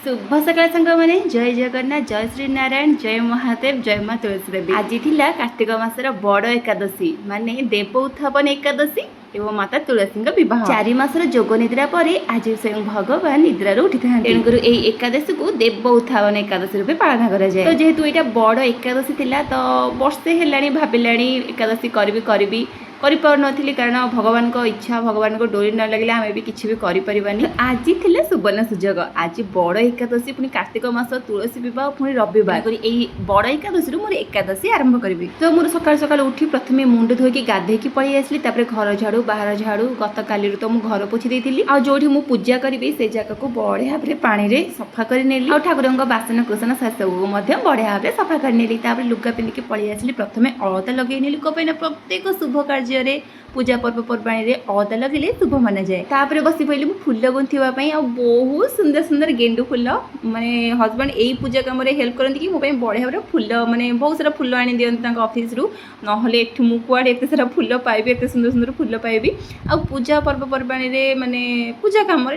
शुभ सकाळ सांग मैंने जय जगन्नाथ जय श्री नारायण जय महादेव जय माँ तुलसी देवी। आज थिला कार्तिक मासर बड़ एकादशी माने देव उत्थापन एकादशी एवं माता तुलसी विवाह 4 मासर जोग निद्रा पर आज स्वयं भगवान निद्रार उठी था। तेणुकर यही एकादशी को देव उत्थापन एकादशी रूपे पालन करा जाए। तो जेहेतु यहाँ बड़ एकादशी थिला तो वर्षे हेलाणी भाविलाणी एकादशी करी पारुनथिली कारण भगवान को इच्छा भगवान को डोरी न लगे आम भी किसी भी करें। आज थिले सुवर्ण सुजोग आज बड़ एकादशी पुणी कार्तिक मास तुलसी विवाह पुणी रविवार यही बड़ एकादशी मोर एकादशी आरंभ करी। तो मोर सकाल सकाल उठी प्रथम मुंड धोईकी गाधेकी पलि आसली घर झाड़ू बाहर झाड़ू गत काली तो मुझे घर पोछि देइथिली आ जोठी मु पूजा करी से जगह को बढ़िया भाव पानी रे सफा कर नेली और ठाकुर बासन कुसन सब बढ़िया भाव सफा कर नेली। लुगा पिंधिकी पलि आसली प्रथम अलता लगे नेली कहीं प्रत्येक शुभ कार्य पूजा पर्वपर्वाणी रे अलता लगे शुभ माना जाए। तापर बसी पड़ी मुझे फुल गुंथवाई आ बहुत सुंदर सुंदर गेंडू फुल माने हजबैंड यही पूजा कम हेल्प करती कि मोबाइल बढ़िया भाव फुल माने बहुत सारा फुल आनी दिखती ऑफिस रु नहले मुझे एत सारा फुल पाइबी एत सुंदर सुंदर फुल पाइबी आ पूजा पर्वपर्वाणी रे माने पूजा कम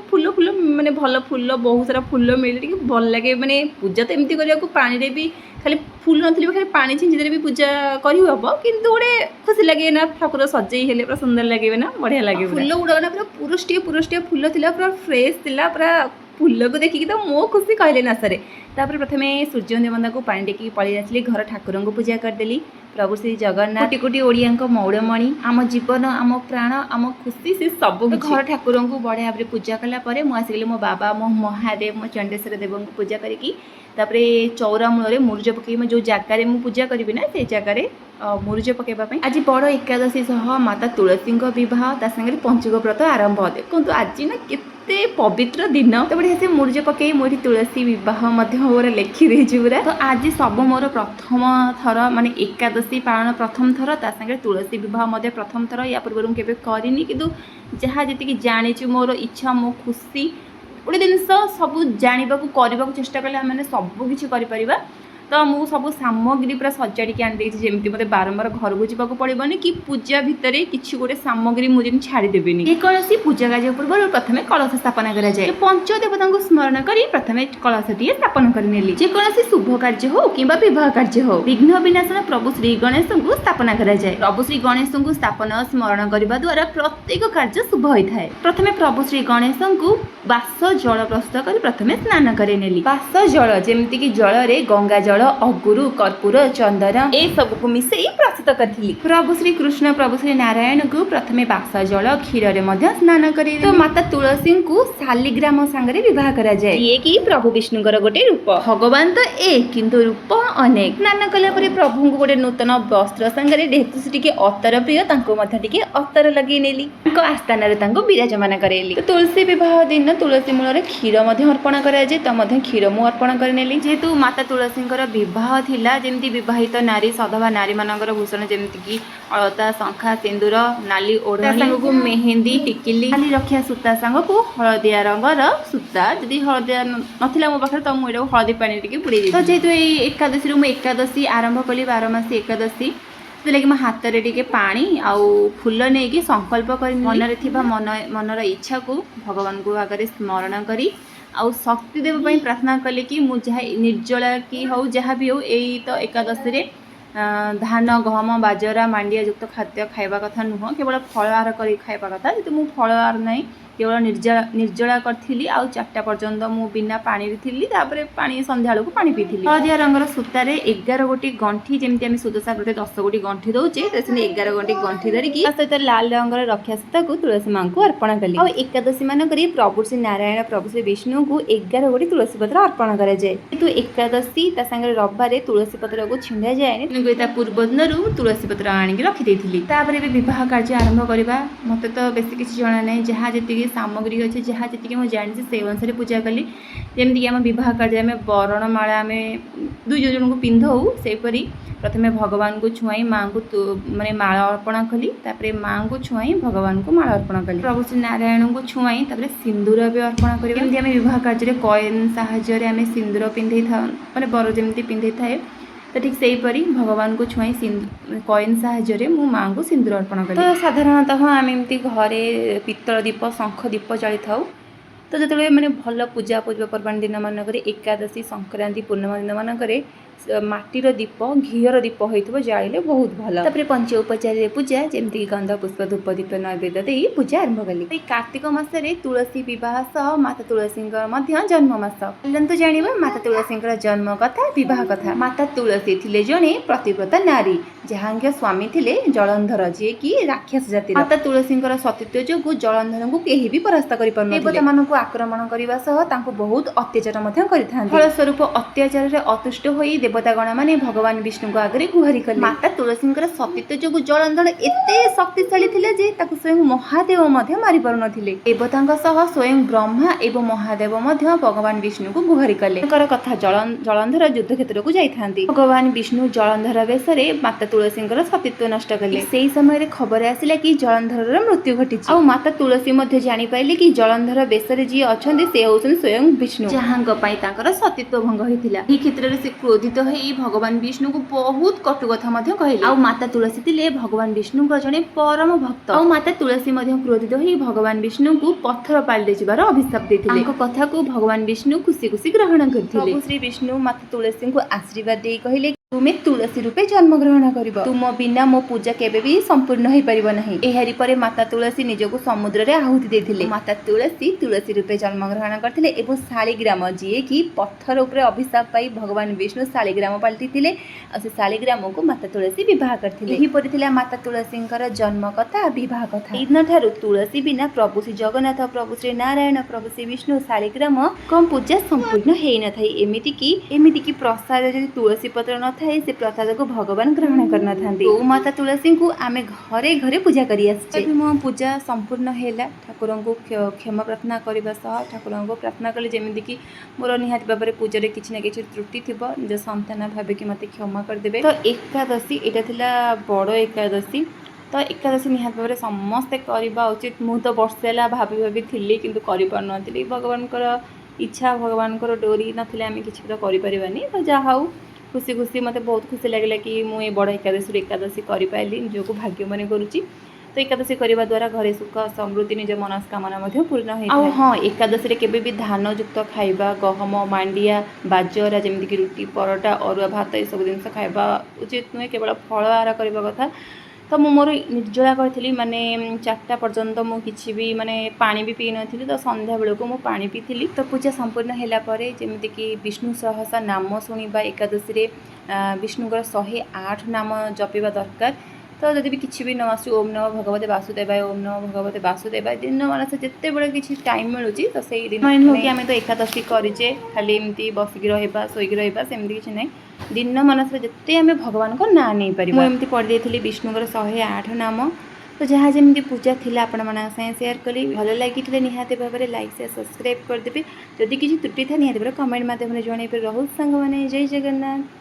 फुल फुल माने भल फुल बहुत सारा फुल मिले भल लगे माने पूजा तो एमती करने पानी रे भी खाली फुल नथी खाली पानी छिंची भी पूजा करहब किंतु गोटे खुशी लगे ना ठाकुर सजई हेले पूरा सुंदर लगे ना बढ़िया लगे फुल गुड़ा ना पूरा पुरुषटिया फुल थिला पूरा फ्रेश थिला पूरा फुल को देखिकी तो मो खुशी कहले ना सरे। तापर प्रथमे सूर्य देवता को पानी टेकी पलि आसली घर ठाकुर को पूजा करदेली। प्रभु श्री जगन्नाथ कोटि कोटि ओडिया मौड़मणि आम जीवन आम प्राण आम खुशी से सब घर ठाकुर को बढ़िया भाव पूजा कलापर मुझे मो बाबा मो महादेव मो चंडेश्वर देव को पूजा करी चौरा मूल मुरुज पकई जो जगार पूजा करी ना से जगार मुरुज पकईवाई आज बड़ एकादशी सह माता तुलसी विवाह तांगे पंचुक व्रत आरंभ। देखो आज ना केते पवित्र दिन तो बढ़िया से मुरुज पकई मोरी तुलसी विवाह मोर लिखी देची पूरा। तो आज सब मोर प्रथम थर माने एकादशी पालन प्रथम थर तांगे तुलसी विवाह प्रथम थर या पूर्व केवे करनी कि जहाँ जी जानी मोर इच्छा मो खुशी गोटे जिनस सब जानवा करने को चेष्टा कले मैंने सबकि कर तो मुझे सब सामग्री पूरा सजाड़ी आनी जमी मतलब बारंबार घर को जावाक पड़ोनी कि पूजा भितर किसी गोटे सामग्री मुझे छाड़देवी जेकोसी पूजा कार्य पूर्व प्रथम कलश स्थापन कराए पंचदेवता को स्मरण कर प्रथम कलशटी स्थापन कर जेकोसी शुभ कार्य हो कि बह कार्य हो विघ्न विनाशन प्रभु श्री गणेश को स्थापना कराए। प्रभु श्री गणेश को स्थापन स्मरण करने द्वारा प्रत्येक कार्य शुभ होता है। प्रथम प्रभु श्री गणेश को बास जल प्रस्तुत कर प्रथम स्नान कर बास जल जमीक जल गंगा जल अगुरु कर्पूर चंदन ए सब को मिसई प्रस्तुत करी। प्रभु श्री कृष्ण प्रभु श्री नारायण को प्रथम बाक्स जल क्षीर स्नान कर तो माता तुलसी को शालिग्राम सांगरे विवाह करा जाए ये कि प्रभु विष्णुकर गोटे रूप भगवान तो एक किंतु रूप अनेक। स्नान कला प्रभु को गोटे नूतन वस्त्र सांगरे जेहेतु से अतर प्रिय अतर लगे नेली आस्थान विराजमान करेली। तो तुलसी विवाह दिन तुलसी मूल क्षीर अर्पण कराए तो क्षीर मु अर्पण कर जेहेतु माता तुलसी विवाह थिला जेमती विवाहित नारी सधवा नारी मानकर भूषण जमीक अलता शंखा सिंदूर नाली ओढ़नी सांग को मेहंदी टिकिली नाली रखिया सूता सांग को हलदिया रंगर सूता जदि हलदिया नथिला मो पाखे तो मुझे हलदी पानी टिके बुड़े तो जेहेतु एकादशी मुझे एकादशी आरंभ कली 12 मासी एकादशी से लगे मो हाथ में टे पानी आउ फूल नहीं संकल्प कर मनर इच्छा को भगवान को आगे स्मरण करी आउ शक्ति देवाई प्रार्थना कले कि मुझे निर्जला कि हो जहाँ भी हो यही तो एकादशी रे धान गहम बाजरा मांडिया युक्त खाद्य खाइबा कथा नुह केवल फल आहार कर खाइबा कथा जेहेतु मुझे फल आहार नहीं केवल निर्जला करी आउ 4टा पर्यंत मु बिना पानी थी पानी संध्या को पानी पीती हलदिया रंगर सूतार 11 गोटी गंठी जमी आम सुदशा व्रत 10 गोटी गंठी दौचे 11 गोटी गंठी धरिकी सहित लाल रंगर रक्षा सूता को तुलसी माँ को अर्पण कली और एकादशी मानक प्रभु श्री नारायण प्रभु श्री विष्णु को 11 गोटी तुलसी पत्र अर्पण कराए किंतु एकादशी सागर रविवार तुलसी पत्र को छिंडा जाए पूर्व दिन तुलसी पत्र आणिक रखी विवाह कार्य आरंभ करवा मत तो बेस किसी जना ना जहाँ जी सामग्री अच्छे जहाँ जी मुझे जानी से अनुसार पूजा कली जमीक आम बहुत कार्य आम बरणमाला आम 2 जन को पिंधऊ सेपरी प्रथम भगवान को छुआई माँ को माने माला अर्पण कली माँ को छुआई भगवान को माला अर्पण कली प्रभु श्री नारायण को छुआई सिंदूर भी अर्पण करी आम बहुत कार्य कॉइन साहाय्य आम सिंदूर पिंधे था माने बर जमी पिंधे थाए तो ठीक से हीपरी भगवान को छुआई कॉइन साहाय्य मु माँ को सिंदूर अर्पण करी। तो साधारणतः आम एमती घरे पित्तल दीप शंख दीप जली था तो जो मैंने भल पूजा पर्वपर्वाणी दिन मानक एकादशी संक्रांति पूर्णिमा दिन मानक माटीर दीप घीर दीप होता जाइले बहुत भल। तापर पंच उपचार पूजा जमीक गंध पुष्प धूप दीप नैवेद्य दे पूजा आरंभ कली। कार्तिक मासरे तुलसी बह सह माता तुलसी जन्म मास। चलतु जाना माता तुलसी जन्म कथा बह कथा। माता तुलसी थिले जड़े प्रतिव्रता नारी जहाँ स्वामी थिले जलंधर जी की राक्षस जाति। माता तुलसी सतीत्व जो जलंधर को कहीं भी परास्त कर देवता मान आक्रमण करने बहुत अत्याचार कर फलस्वरूप अत्याचार अतुष्ट हो देवतागण मैंने भगवान विष्णु को आगे गुहारि कले। माता तुलसी सतीत्व जो जलंधर एते शक्तिशाली थिले जे ताकु स्वयं महादेव मारि पारु नथिले। देवतांक सह स्वयं ब्रह्मा एवं महादेव भगवान विष्णु को गुहारि कले। कथा जलंधर युद्ध क्षेत्र को जाइथांती। भगवान विष्णु जलंधर वेश माता तुलसी सतीत्व नष्ट कले। से समय खबर आसिला कि जलंधर मृत्यु घटी। माता तुलसी जानी पाइले कि जलंधर वेश जी अच्छा से होउछन स्वयं विष्णु जहाँ सतीत्व भंग होता। क्षेत्र से क्रोधित हो भगवान विष्णु को बहुत कटु कथा कहले। आ माता तुलसी थिले भगवान विष्णु जड़े परम भक्त। आ माता तुलसी क्रोधित हो भगवान विष्णु को पत्थर पाल्टे जीवार अभिशाप देथिले। कथा को भगवान विष्णु खुशी खुशी ग्रहण करथिले। श्री विष्णु माता तुलसी को आशीर्वाद दे कहले तुम्हें तुलसी रूपे जन्म ग्रहण कर तुम बिना मो पूजा केबे भी संपूर्ण हो पार नहीं। एहारी परे माता तुलसी निजको समुद्र रे आहुति देथिले। माता तुलसी तुलसी रूपे जन्म ग्रहण करथिले एवं शालिग्राम जी की पत्थर उपरे अभिशाप पाई भगवान विष्णु शालिग्राम पलटिथिले। से शालिग्राम को माता तुलसी विवाह करथिले। एही परि थिला माता तुलसी जन्म कथा विवाह कथा। इन ठारू तुलसी बिना प्रभु श्री जगन्नाथ प्रभु श्री नारायण प्रभु श्री विष्णु शालिग्राम कम पूजा संपूर्ण हो न थाई। एमिति की प्रसाद जदि तुलसी पत्र न से प्रसाद को भगवान ग्रहण करना था। गौ माता तुलसी को आम घरे घरे पूजा करी मो पूजा संपूर्ण है। ठाकुर को क्षमा प्रार्थना करने सह ठाकुर को प्रार्थना कले जमीक मोर निहाती भाव में पूजा किसी ना कि त्रुटि थी निज संतान भाविकी मत क्षमा करदे। तो एकादशी यहाँ बड़ एकादशी। तो एकादशी निहाती भाव में समस्ते करवा उचित। मु तो वर्षेला भाभी भाभी थी कि कर भगवान इच्छा भगवान डोरी ना आम कि तो करें। तो जहाँ हूँ खुशी खुशी मत बहुत खुशी लगे कि मुझे बड़ एकादशी एकादशी करी निजक भाग्य मन करुच्ची। तो एकादशी करने द्वारा घरे सुख समृद्धि निज मनस्कामना पूर्ण हो। हाँ एकादशी केबे भी धान युक्त खाइबा गहम मांडिया बाजरा जमीक रुटी परोटा अरुआ भात ये सब जिन खाइबा उचित नुहे। केवल फल आहार करने कथा। तो मु मोर निर्जला करी माने 4टा पर्यंत मु किछि भी माने पानी भी पी नथिली। तो संध्या बेल को मु पानी पीथिली। तो पूजा संपूर्ण होला परे जेमिति कि विष्णु सहसा नाम शुणा एकादशी रे विष्णुकर 108 नाम जपिबा दरकार। तो जदि भी किछि भी न आसु ओम नमः भगवते वासुदेवाय ओम नमः भगवते वासुदेवाय दिन मानस जिते बड़े किछि टाइम मिलुची। तो सेही दिन हो कि आमे तो एकादशी करिचे खाली एमती बसिक रहिबा सोइक रहिबा सेमती किछि नै। दिन मानस जिते आमे भगवान को ना नहीं पारि एमती पढ़ी देथिली विष्णुकर 108 नाम। तो जहाँ जमी पूजा थी आपण मान सेयार कली भल लगी निहाती भाव में लाइक से सब्सक्राइब करदेवे। जदि किसी त्रुटि था निहाती भाव कमेंट मध्यम जन। रोहु सांग मैंने जय जगन्नाथ।